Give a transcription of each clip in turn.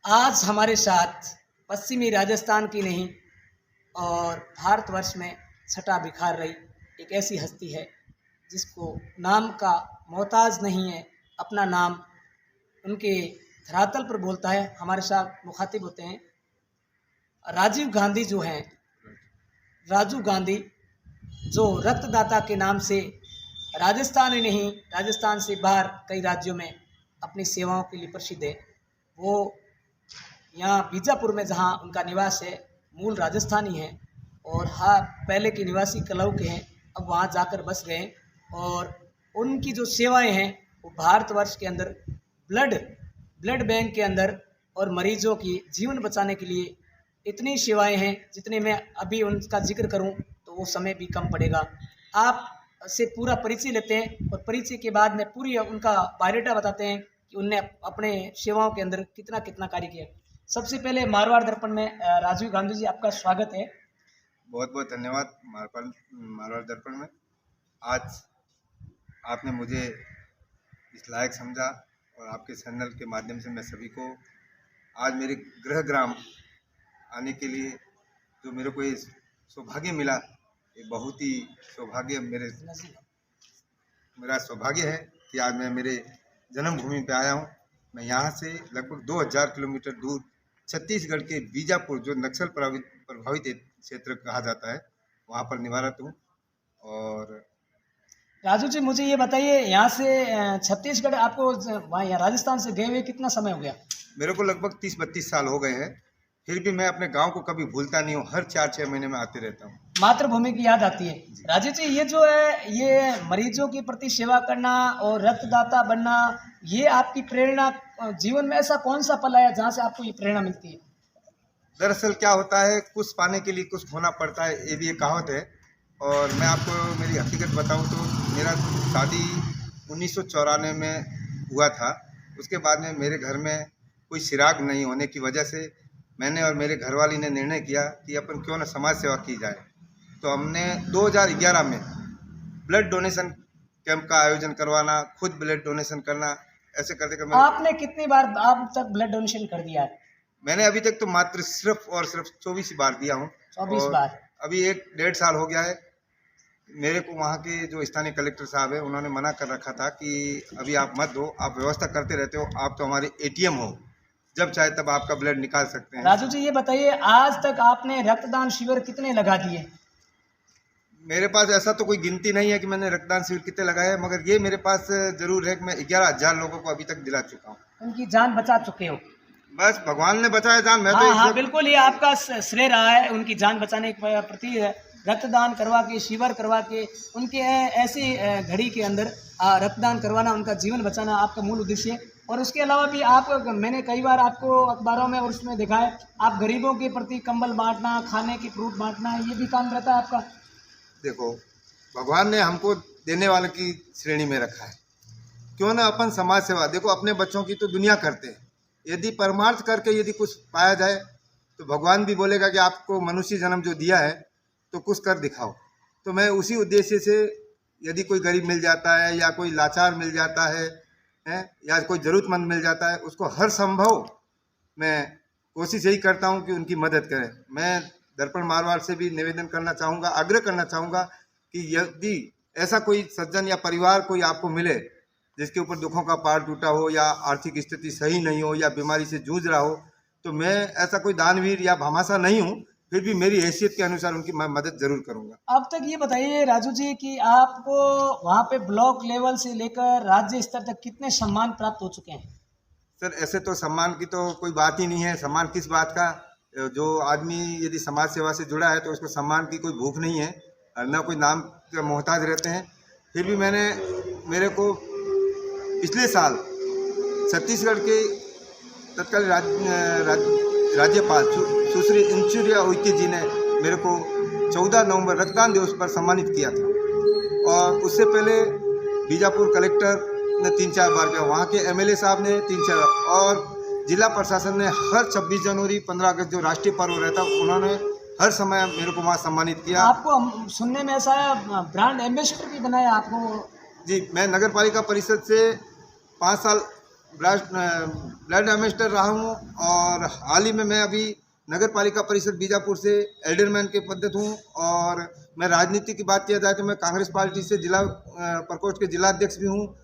आज हमारे साथ पश्चिमी राजस्थान की नहीं और भारतवर्ष में छटा बिखार रही एक ऐसी हस्ती है जिसको नाम का मोहताज नहीं है, अपना नाम उनके धरातल पर बोलता है। हमारे साथ मुखातिब होते हैं राजीव गांधी जो हैं, राजू गांधी, जो रक्तदाता के नाम से राजस्थान ही नहीं, राजस्थान से बाहर कई राज्यों में अपनी सेवाओं के लिए प्रसिद्ध है। वो यहाँ बीजापुर में जहाँ उनका निवास है, मूल राजस्थानी है और हाँ पहले के निवासी कलऊ के हैं, अब वहाँ जाकर बस गए। और उनकी जो सेवाएं हैं वो भारतवर्ष के अंदर ब्लड बैंक के अंदर और मरीजों की जीवन बचाने के लिए इतनी सेवाएं हैं जितने मैं अभी उनका जिक्र करूं तो वो समय भी कम पड़ेगा। आप से पूरा परिचय लेते हैं और परिचय के बाद में पूरी उनका बायोडाटा बताते हैं कि उनने अपने सेवाओं के अंदर कितना कितना कार्य किया। सबसे पहले मारवाड़ दर्पण में राजीव गांधी जी, आपका स्वागत है। बहुत बहुत धन्यवाद मारवाड़ दर्पण में। आज आपने मुझे इस लायक समझा और आपके चैनल के माध्यम से मैं सभी को आज मेरे गृह ग्राम आने के लिए जो मेरे को ये सौभाग्य मिला, ये बहुत ही सौभाग्य मेरा सौभाग्य है कि आज मैं मेरे जन्मभूमि पे आया हूँ। मैं यहाँ से लगभग 2000 किलोमीटर दूर छत्तीसगढ़ के बीजापुर, जो नक्सल प्रभावित क्षेत्र कहा जाता है, वहाँ पर निवारत हूँ। और राजू जी, मुझे ये बताइए, यहाँ से छत्तीसगढ़ आपको वहाँ यहाँ राजस्थान से गए हुए कितना समय हो गया? मेरे को लगभग 30-32 साल हो गए हैं, फिर भी मैं अपने गांव को कभी भूलता नहीं हूँ। हर 4-6 महीने में आते रहता हूँ। मातृभूमि की याद आती है। राजू जी, ये जो है, ये मरीजों के प्रति सेवा करना और रक्तदाता बनना, ये आपकी प्रेरणा, जीवन में ऐसा कौन सा पल आया जहाँ से आपको ये प्रेरणा मिलती है? दरअसल क्या होता है, कुछ पाने के लिए कुछ खोना पड़ता है, ये भी एक कहावत है। और मैं आपको मेरी हकीकत बताऊं तो मेरा शादी 1994 में हुआ था। उसके बाद में मेरे घर में कोई चिराग नहीं होने की वजह से मैंने और मेरे घरवाली ने निर्णय किया कि अपन क्यों ना समाज सेवा की जाए। तो हमने 2011 में ब्लड डोनेशन कैंप का आयोजन करवाना, खुद ब्लड डोनेशन करना, ऐसे करते करते आपने कितनी बार अब तक ब्लड डोनेशन कर दिया है? मैंने अभी तक तो मात्र सिर्फ 24 बार दिया हूँ। 24 बार? अभी 1-1.5 साल हो गया है। मेरे को वहाँ के जो स्थानीय कलेक्टर साहब है, उन्होंने मना कर रखा था कि अभी आप मत दो, आप व्यवस्था करते रहते हो, आप तो हमारे एटीएम हो, जब चाहे तब आपका ब्लड निकाल सकते हैं। राजू जी, ये बताइए, आज तक आपने रक्तदान शिविर कितने लगा दिए? मेरे पास ऐसा तो कोई गिनती नहीं है कि मैंने रक्तदान शिविर कितने लगाए, मगर ये मेरे पास जरूर है कि मैं 11,000 लोगों को अभी तक दिला चुका हूँ। उनकी जान बचा चुके हो? बस भगवान ने बचाया जान, मैं तो हाँ बिल्कुल, ये आपका श्रेय रहा है उनकी जान बचाने के प्रति। रक्तदान करवा के, शिविर करवा के, उनके ऐसी घड़ी के अंदर रक्तदान करवाना, उनका जीवन बचाना आपका मूल उद्देश्य है। और उसके अलावा भी आप, मैंने कई बार आपको अखबारों में और उसमें देखा है, आप गरीबों के प्रति कंबल बांटना, खाने की फ्रूट बांटना, ये भी काम रहता है आपका। देखो, भगवान ने हमको देने वाले की श्रेणी में रखा है, क्यों ना अपन समाज सेवा, देखो अपने बच्चों की तो दुनिया करते हैं, यदि परमार्थ करके यदि कुछ पाया जाए तो भगवान भी बोलेगा कि आपको मनुष्य जन्म जो दिया है तो कुछ कर दिखाओ। तो मैं उसी उद्देश्य से, यदि कोई गरीब मिल जाता है या कोई लाचार मिल जाता है, या कोई ज़रूरतमंद मिल जाता है, उसको हर संभव मैं कोशिश यही करता हूं कि उनकी मदद करें। मैं दर्पण मारवाड़ से भी निवेदन करना चाहूँगा, आग्रह करना चाहूँगा कि यदि ऐसा कोई सज्जन या परिवार कोई आपको मिले जिसके ऊपर दुखों का पहाड़ टूटा हो या आर्थिक स्थिति सही नहीं हो या बीमारी से जूझ रहा हो, तो मैं ऐसा कोई दानवीर या भामाशाह नहीं हूँ, फिर भी मेरी हैसियत के अनुसार उनकी मैं मदद जरूर करूंगा। अब तक ये बताइए राजू जी कि आपको वहाँ पे ब्लॉक लेवल से लेकर राज्य स्तर तक कितने सम्मान प्राप्त हो चुके हैं? सर, ऐसे तो सम्मान की तो कोई बात ही नहीं है। सम्मान किस बात का, जो आदमी यदि समाज सेवा से जुड़ा है तो उसको सम्मान की कोई भूख नहीं है और न कोई नाम के मोहताज रहते हैं। फिर भी मेरे को पिछले साल छत्तीसगढ़ के तत्कालीन राज्यपाल सुश्री इंचुरिया उइके जी ने मेरे को 14 नवंबर रक्तदान दिवस पर सम्मानित किया था। और उससे पहले बीजापुर कलेक्टर ने 3-4 बार किया, वहाँ के एमएलए साहब ने 3-4, और जिला प्रशासन ने हर 26 जनवरी 15 अगस्त जो राष्ट्रीय पर्व रहता उन्होंने हर समय मेरे को वहाँ सम्मानित किया। आपको सुनने में ऐसा है ब्रांड एम्बेसडर भी बनाया आपको? जी, मैं नगर पालिका परिषद से 5 साल ब्लड एम्बेसडर रहा हूँ और हाल ही में मैं अभी नगर पालिका परिषद बीजापुर से एल्डरमैन के पद हूँ। और मैं राजनीति की बात किया जाए तो मैं कांग्रेस पार्टी से जिला प्रकोष्ठ के जिला अध्यक्ष भी हूँ।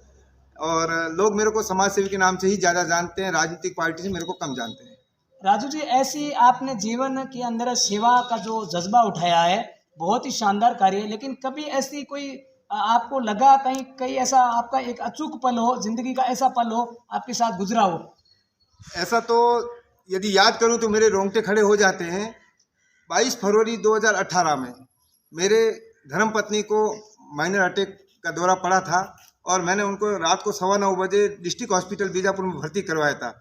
और लोग मेरे को समाज सेवी के नाम से ही ज़्यादा जानते हैं, राजनीतिक पार्टी से मेरे को कम जानते हैं। राजू जी, ऐसी आपने जीवन के अंदर सेवा का जो जज्बा उठाया है, बहुत ही शानदार कार्य है, लेकिन कभी ऐसी कोई आपको लगा कहीं कहीं ऐसा आपका एक अचूक पल हो, जिंदगी का ऐसा पल हो आपके साथ गुजरा हो? ऐसा तो यदि याद करूं तो मेरे रोंगटे खड़े हो जाते हैं। 22 फरवरी 2018 में मेरे धर्मपत्नी को माइनर अटैक का दौरा पड़ा था और मैंने उनको रात को 9:15 बजे डिस्ट्रिक्ट हॉस्पिटल बीजापुर में भर्ती करवाया था।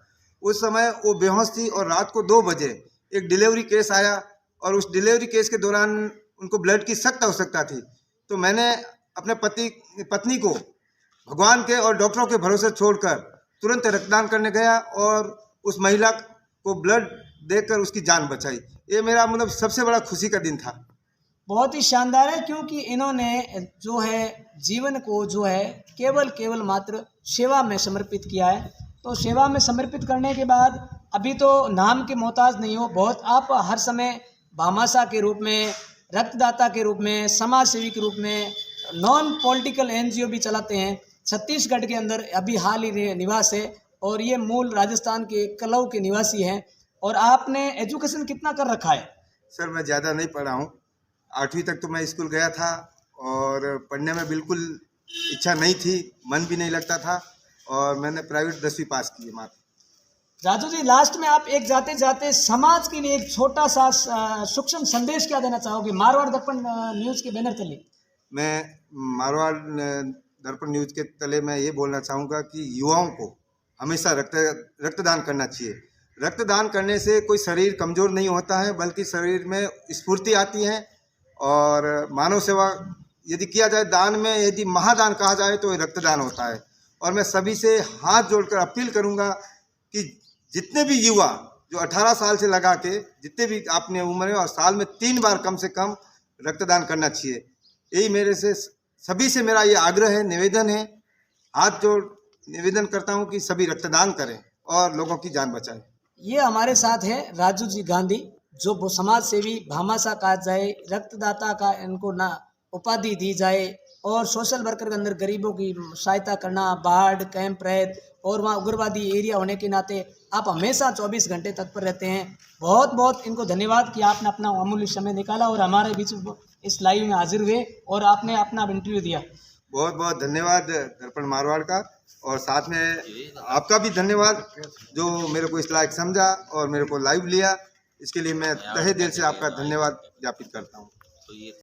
उस समय वो बेहोश थी और रात को 2 बजे एक डिलीवरी केस आया और उस डिलीवरी केस के दौरान उनको ब्लड की सख्त आवश्यकता थी। तो मैंने अपने पत्नी को भगवान के और डॉक्टरों के भरोसे छोड़कर तुरंत रक्तदान करने गया और उस महिला को ब्लड देकर उसकी जान बचाई। ये मेरा मतलब सबसे बड़ा खुशी का दिन था। बहुत ही शानदार है, क्योंकि इन्होंने जो है जीवन को जो है केवल मात्र सेवा में समर्पित किया है। तो सेवा में समर्पित करने के बाद अभी तो नाम के मोहताज नहीं हो, बहुत आप हर समय भामाशाह के रूप में, रक्तदाता के रूप में, समाज सेवी के रूप में, नॉन पॉलिटिकल एनजीओ भी चलाते हैं। छत्तीसगढ़ के अंदर अभी हाल ही निवास है और ये मूल राजस्थान के कलऊ के निवासी हैं। और आपने एजुकेशन कितना कर रखा है? सर मैं ज़्यादा नहीं पढ़ा हूँ, 8वीं तक तो मैं स्कूल गया था और पढ़ने में बिल्कुल इच्छा नहीं थी, मन भी नहीं लगता था और मैंने प्राइवेट 10वीं पास की है मात्र। राजू जी, लास्ट में आप एक जाते जाते समाज के लिए एक छोटा सा सूक्ष्म संदेश क्या देना चाहोगे मारवाड़ दर्पण न्यूज़ के बैनर तले? मैं मारवाड़ दर्पण न्यूज़ के तले में ये बोलना चाहूँगा कि युवाओं को हमेशा रक्तदान करना चाहिए। रक्तदान करने से कोई शरीर कमज़ोर नहीं होता है, बल्कि शरीर में स्फूर्ति आती है। और मानव सेवा यदि किया जाए, दान में यदि महादान कहा जाए तो रक्तदान होता है। और मैं सभी से हाथ जोड़कर अपील करूँगा कि जितने भी युवा जो 18 साल से लगा के जितने भी अपने उम्र है और साल में 3 बार कम से कम रक्तदान करना चाहिए। यही मेरे से सभी से मेरा ये आग्रह है, निवेदन है। हाथ जोड़ निवेदन करता हूँ कि सभी रक्तदान करें और लोगों की जान बचाएं। ये हमारे साथ है राजू जी गांधी, जो समाज सेवी भामाशाह कहा जाए, रक्तदाता का इनको ना उपाधि दी जाए और सोशल वर्कर के अंदर गरीबों की सहायता करना, बाढ़ कैंप रैत और वहाँ उग्रवादी एरिया होने के नाते आप हमेशा 24 घंटे तत्पर रहते हैं। बहुत बहुत इनको धन्यवाद कि आपने अपना अमूल्य समय निकाला और हमारे बीच इस लाइव में हाजिर हुए और आपने अपना इंटरव्यू दिया। बहुत बहुत धन्यवाद दर्पण मारवाड़ का, और साथ में आपका भी धन्यवाद जो मेरे को इस लायक समझा और मेरे को लाइव लिया। इसके लिए मैं तहे दिल से आपका धन्यवाद ज्ञापित करता हूँ।